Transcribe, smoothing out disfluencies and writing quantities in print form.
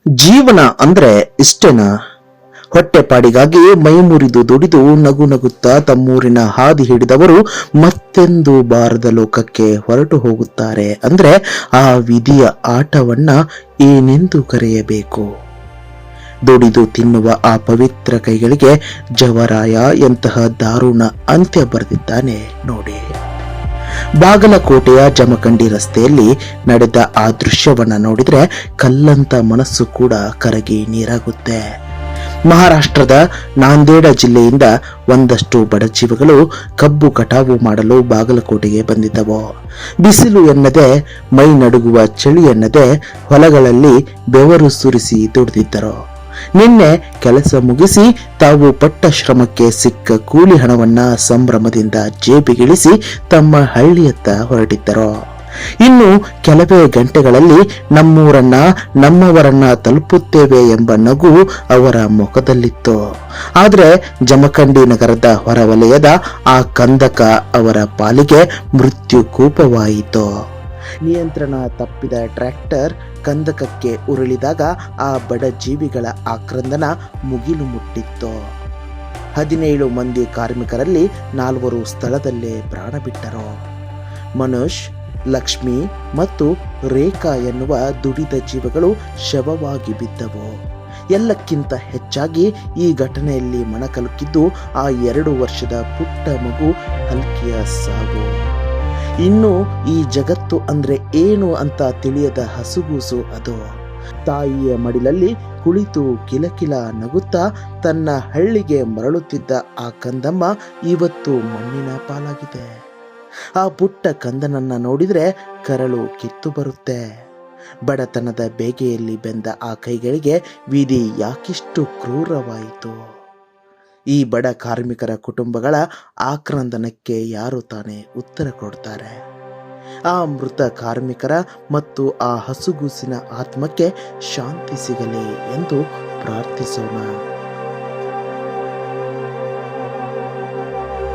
ಜೀವನ ಅಂದ್ರೆ ಇಷ್ಟೇನಾ? ಹೊಟ್ಟೆಪಾಡಿಗಾಗಿ ಮೈ ಮುರಿದು ದುಡಿದು ನಗು ನಗುತ್ತಾ ತಮ್ಮೂರಿನ ಹಾದಿ ಹಿಡಿದವರು ಮತ್ತೆಂದು ಬಾರದ ಲೋಕಕ್ಕೆ ಹೊರಟು ಹೋಗುತ್ತಾರೆ ಅಂದ್ರೆ ಆ ವಿಧಿಯ ಆಟವನ್ನ ಏನೆಂದು ಕರೆಯಬೇಕು? ದುಡಿದು ತಿನ್ನುವ ಆ ಪವಿತ್ರ ಕೈಗಳಿಗೆ ಜವರಾಯ ಎಂತಹ ದಾರುಣ ಅಂತ್ಯ ಬರೆದಿದ್ದಾನೆ ನೋಡಿ. ಬಾಗಲಕೋಟೆಯ ಜಮಖಂಡಿ ರಸ್ತೆಯಲ್ಲಿ ನಡೆದ ಆ ದೃಶ್ಯವನ್ನ ನೋಡಿದ್ರೆ ಕಲ್ಲಂತ ಮನಸ್ಸು ಕೂಡ ಕರಗಿ ನೀರಾಗುತ್ತೆ. ಮಹಾರಾಷ್ಟ್ರದ ನಾಂದೇಡ ಜಿಲ್ಲೆಯಿಂದ ಒಂದಷ್ಟು ಬಡಜೀವಿಗಳು ಕಬ್ಬು ಕಟಾವು ಮಾಡಲು ಬಾಗಲಕೋಟೆಗೆ ಬಂದಿದ್ದವು. ಬಿಸಿಲು ಎನ್ನದೆ, ಮೈ ನಡುಗುವ ಚಳಿ ಎನ್ನದೆ ಹೊಲಗಳಲ್ಲಿ ಬೆವರು ಸುರಿಸಿ ದುಡಿದಿದ್ದರು. ನಿನ್ನೆ ಕೆಲಸ ಮುಗಿಸಿ ತಾವು ಪಟ್ಟ ಶ್ರಮಕ್ಕೆ ಸಿಕ್ಕ ಕೂಲಿ ಹಣವನ್ನ ಸಂಭ್ರಮದಿಂದ ಜೇಬಿಗಿಳಿಸಿ ತಮ್ಮ ಹಳ್ಳಿಯತ್ತ ಹೊರಟಿದ್ದರು. ಇನ್ನು ಕೆಲವೇ ಗಂಟೆಗಳಲ್ಲಿ ನಮ್ಮೂರನ್ನ ನಮ್ಮವರನ್ನ ತಲುಪುತ್ತೇವೆ ಎಂಬ ನಗು ಅವರ ಮುಖದಲ್ಲಿತ್ತು. ಆದರೆ ಜಮಖಂಡಿ ನಗರದ ಹೊರವಲಯದ ಆ ಕಂದಕ ಅವರ ಪಾಲಿಗೆ ಮೃತ್ಯು ಕೂಪವಾಯಿತು. ನಿಯಂತ್ರಣ ತಪ್ಪಿದ ಟ್ರ್ಯಾಕ್ಟರ್ ಕಂದಕಕ್ಕೆ ಉರುಳಿದಾಗ ಆ ಬಡ ಜೀವಿಗಳ ಆಕ್ರಂದನ ಮುಗಿಲು ಮುಟ್ಟಿತ್ತು. 17 ಮಂದಿ ಕಾರ್ಮಿಕರಲ್ಲಿ 4 ಸ್ಥಳದಲ್ಲೇ ಪ್ರಾಣ ಬಿಟ್ಟರು. ಮನುಷ್, ಲಕ್ಷ್ಮಿ ಮತ್ತು ರೇಖಾ ಎನ್ನುವ ದುಡಿದ ಜೀವಗಳು ಶವವಾಗಿ ಬಿದ್ದವು. ಎಲ್ಲಕ್ಕಿಂತ ಹೆಚ್ಚಾಗಿ ಈ ಘಟನೆಯಲ್ಲಿ ಮನಕಲುಕಿದ್ದು ಆ 2 ವರ್ಷದ ಪುಟ್ಟ ಮಗು ಹಲ್ಕಿಯ ಸಾವು. ಇನ್ನು ಈ ಜಗತ್ತು ಅಂದ್ರೆ ಏನು ಅಂತ ತಿಳಿಯದ ಹಸುಗೂಸು ಅದು. ತಾಯಿಯ ಮಡಿಲಲ್ಲಿ ಕುಳಿತು ಕಿಲಕಿಲ ನಗುತ್ತಾ ತನ್ನ ಹಳ್ಳಿಗೆ ಮರಳುತ್ತಿದ್ದ ಆ ಕಂದಮ್ಮ ಇವತ್ತು ಮಣ್ಣಿನ ಪಾಲಾಗಿದೆ. ಆ ಪುಟ್ಟ ಕಂದನನ್ನ ನೋಡಿದ್ರೆ ಕರಳು ಕಿತ್ತು ಬರುತ್ತೆ. ಬಡತನದ ಬೇಗೆಯಲ್ಲಿ ಬೆಂದ ಆ ಕೈಗಳಿಗೆ ವಿಧಿ ಯಾಕಿಷ್ಟು ಕ್ರೂರವಾಯಿತು? ಈ ಬಡ ಕಾರ್ಮಿಕರ ಕುಟುಂಬಗಳ ಆಕ್ರಂದನಕ್ಕೆ ಯಾರು ತಾನೇ ಉತ್ತರ ಕೊಡ್ತಾರೆ? ಆ ಮೃತ ಕಾರ್ಮಿಕರ ಮತ್ತು ಆ ಹಸುಗೂಸಿನ ಆತ್ಮಕ್ಕೆ ಶಾಂತಿ ಸಿಗಲಿ ಎಂದು ಪ್ರಾರ್ಥಿಸೋಣ.